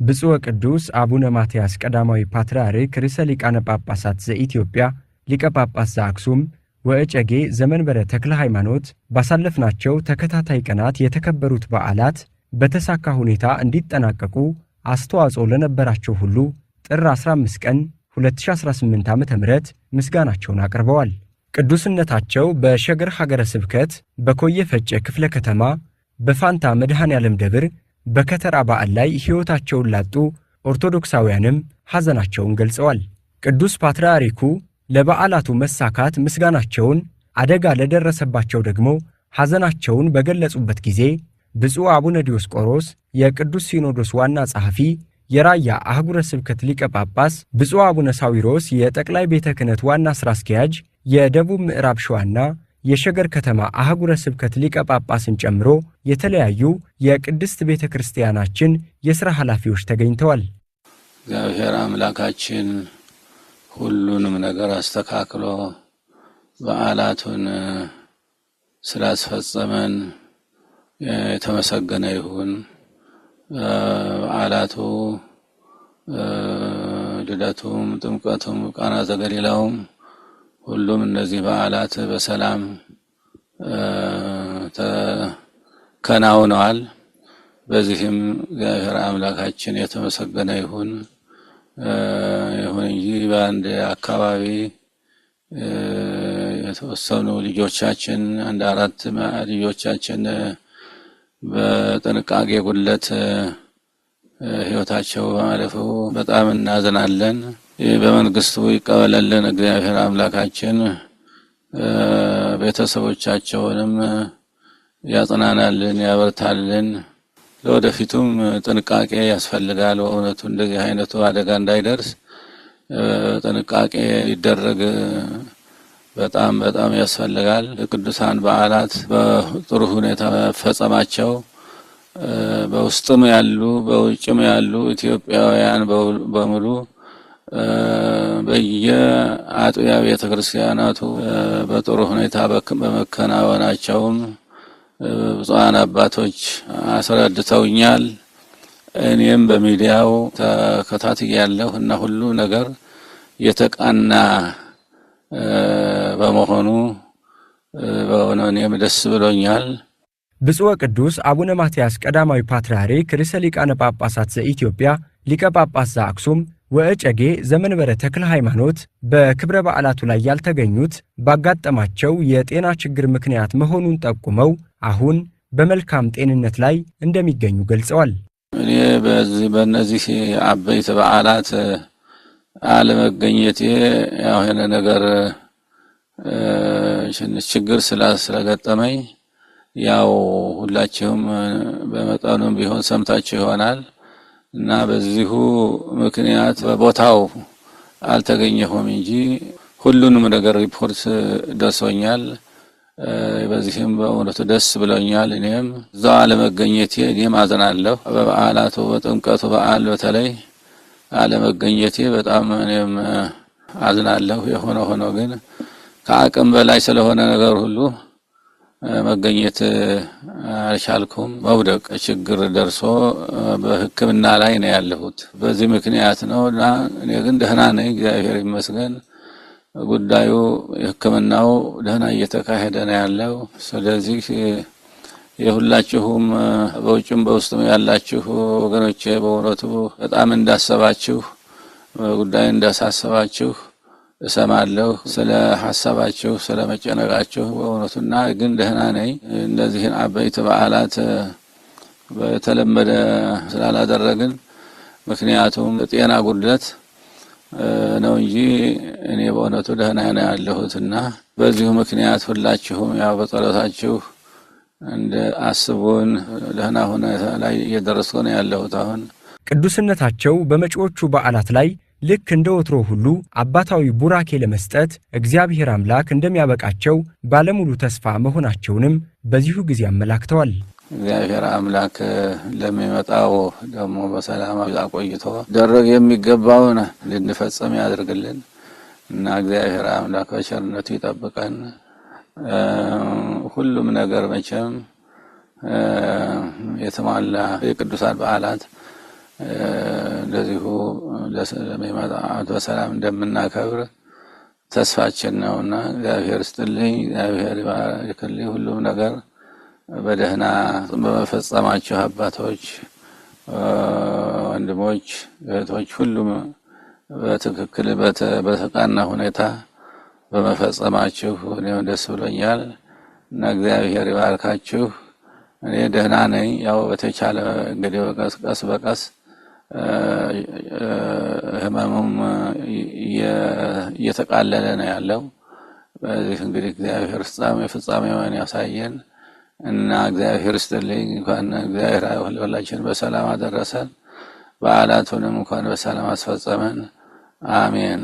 ብፁዕ ወቅዱስ አቡነ ማትያስ ቀዳማዊ ፓትርያርክ ርዕሰ ሊቃነ ጳጳሳት ዘኢትዮጵያ ሊቀ ጳጳስ ዘአክሱም ወእጨጌ ዘመንበረ ተክለ ሃይማኖት ባሳለፍናቸው ተከታታይ ቀናት የተከበሩት በዓላት በተሳካ ሁኔታ እንዲጠናቀቁ አስተዋጽኦ ለነበራቸው ሁሉ ጥር 15 ቀን 2018 ዓ.ም ምስጋናቸውን አቅርበዋል። ቅዱስነታቸው በሸገር ሀገረ ስብከት በኮየ ፈጨ ክፍለ ከተማ በፋንታ መድኃኔ ዓለም ደብር በከተራ በዓል ላይ ሕይወታቸውን ላጡ ኦርቶዶክሳውያንም ሐዘናቸውን ገልጸዋል። ቅዱስ ፓትርያርኩ ለበዓላቱ መሳካት ምስጋናቸውን፣ አደጋ ለደረሰባቸው ደግሞ ሐዘናቸውን በገለጹበት ጊዜ ብፁዕ አቡነ ዲዮስቆሮስ የቅዱስ ሲኖዶስ ዋና ጸሐፊ፣ የራያ አህጉረ ስብከት ሊቀ ጳጳስ፣ ብፁዕ አቡነ ሳዊሮስ የጠቅላይ ቤተ ክህነት ዋና ሥራ አስኪያጅ፣ የደቡብ ምዕራብ ሸዋና የሸገር ከተማ አህጉረ ስብከት ሊቀ ጳጳስን ጨምሮ የተለያዩ የቅድስት ቤተ ክርስቲያናችን የሥራ ኃላፊዎች ተገኝተዋል። እግዚአብሔር አምላካችን ሁሉንም ነገር አስተካክሎ በዓላቱን ስላስፈጸመን የተመሰገነ ይሁን። በዓላቱ ልደቱም፣ ጥምቀቱም፣ ቃና ዘገሊላውም ሁሉም እነዚህ በዓላት በሰላም ተከናውነዋል። በዚህም እግዚአብሔር አምላካችን የተመሰገነ ይሁን። ይሁን እንጂ በአንድ አካባቢ የተወሰኑ ልጆቻችን አንድ 4 ልጆቻችን በጥንቃቄ ጉድለት ሕይወታቸው በማለፉ በጣም እናዝናለን። በመንግስቱ ይቀበለልን እግዚአብሔር አምላካችን፣ ቤተሰቦቻቸውንም ያጽናናልን፣ ያበርታልን። ለወደፊቱም ጥንቃቄ ያስፈልጋል። በእውነቱ እንደዚህ አይነቱ አደጋ እንዳይደርስ ጥንቃቄ ሊደረግ በጣም ያስፈልጋል። ቅዱሳን በዓላት በጥሩ ሁኔታ መፈጸማቸው በውስጥም ያሉ በውጭም ያሉ ኢትዮጵያውያን በሙሉ በየአጥቢያ ቤተ ክርስቲያናቱ በጥሩ ሁኔታ በመከናወናቸውም ብፁዓን አባቶች አስረድተውኛል። እኔም በሚዲያው ተከታትያለሁ እና ሁሉ ነገር የተቃና በመሆኑ በእውነት እኔም ደስ ብሎኛል። ብፁዕ ወቅዱስ አቡነ ማትያስ ቀዳማዊ ፓትርያርክ ርዕሰ ሊቃነ ጳጳሳት ዘኢትዮጵያ ሊቀ ጳጳስ ዘአክሱም ወእጨጌ ዘመንበረ ተክለ ሃይማኖት በክብረ በዓላቱ ላይ ያልተገኙት ባጋጠማቸው የጤና ችግር ምክንያት መሆኑን ጠቁመው አሁን በመልካም ጤንነት ላይ እንደሚገኙ ገልጸዋል። እኔ በእነዚህ አበይት በዓላት አለመገኘቴ የሆነ ነገር ችግር ስለገጠመኝ ያው ሁላችሁም በመጠኑም ቢሆን ሰምታችሁ ይሆናል እና በዚሁ ምክንያት በቦታው አልተገኘሁም እንጂ ሁሉንም ነገር ሪፖርት ደርሶኛል። በዚህም በእውነቱ ደስ ብሎኛል። እኔም እዛው አለመገኘቴ እኔም አዝናለሁ። በበዓላቱ በጥምቀቱ በዓል በተለይ አለመገኘቴ በጣም እኔም አዝናለሁ። የሆነ ሆኖ ግን ከአቅም በላይ ስለሆነ ነገር ሁሉ መገኘት አልቻልኩም። መውደቅ ችግር ደርሶ በሕክምና ላይ ነው ያለሁት። በዚህ ምክንያት ነውና እኔ ግን ደህና ነኝ፣ እግዚአብሔር ይመስገን። ጉዳዩ የሕክምናው ደህና እየተካሄደ ነው ያለው። ስለዚህ የሁላችሁም በውጭም በውስጥም ያላችሁ ወገኖቼ በእውነቱ በጣም እንዳሰባችሁ ጉዳይ እንዳሳሰባችሁ እሰማለሁ። ስለ ሐሳባችሁ ስለ መጨነቃችሁ በእውነቱና ግን ደህና ነኝ። እነዚህን አበይት በዓላት በተለመደ ስላላደረግን ምክንያቱም ጤና ጉድለት ነው እንጂ እኔ በእውነቱ ደህና ነው ያለሁትና በዚሁ ምክንያት ሁላችሁም ያው በጸሎታችሁ እንደ አስቡን ደህና ሁኔታ ላይ እየደረስኩ ነው ያለሁት። አሁን ቅዱስነታቸው በመጪዎቹ በዓላት ላይ ልክ እንደ ወትሮ ሁሉ አባታዊ ቡራኬ ለመስጠት እግዚአብሔር አምላክ እንደሚያበቃቸው ባለሙሉ ተስፋ መሆናቸውንም በዚሁ ጊዜ አመላክተዋል። እግዚአብሔር አምላክ ለሚመጣው ደግሞ በሰላም አቆይቶ ደረግ የሚገባውን ልንፈጽም ያድርግልን እና እግዚአብሔር አምላክ በቸርነቱ ይጠብቀን። ሁሉም ነገር መቼም የተሟላ የቅዱሳን በዓላት እንደዚሁ ለሚመጣው በሰላም እንደምናከብር ተስፋችን ነውና እግዚአብሔር ይስጥልኝ፣ እግዚአብሔር ይባርክልኝ። ሁሉም ነገር በደህና በመፈጸማችሁ አባቶች፣ ወንድሞች፣ እህቶች ሁሉም በትክክል በተቃና ሁኔታ በመፈጸማችሁ እኔም ደስ ብሎኛል እና እግዚአብሔር ይባርካችሁ። እኔ ደህና ነኝ። ያው በተቻለ እንግዲህ ቀስ በቀስ ህመሙም እየተቃለለ ነው ያለው። በዚህ እንግዲህ እግዚአብሔር ፍጻሜውን ያሳየን እና እግዚአብሔር ይስጥልኝ። እንኳን እግዚአብሔር ሁላችን በሰላም አደረሰን፣ በዓላቱንም እንኳን በሰላም አስፈጸመን። አሜን።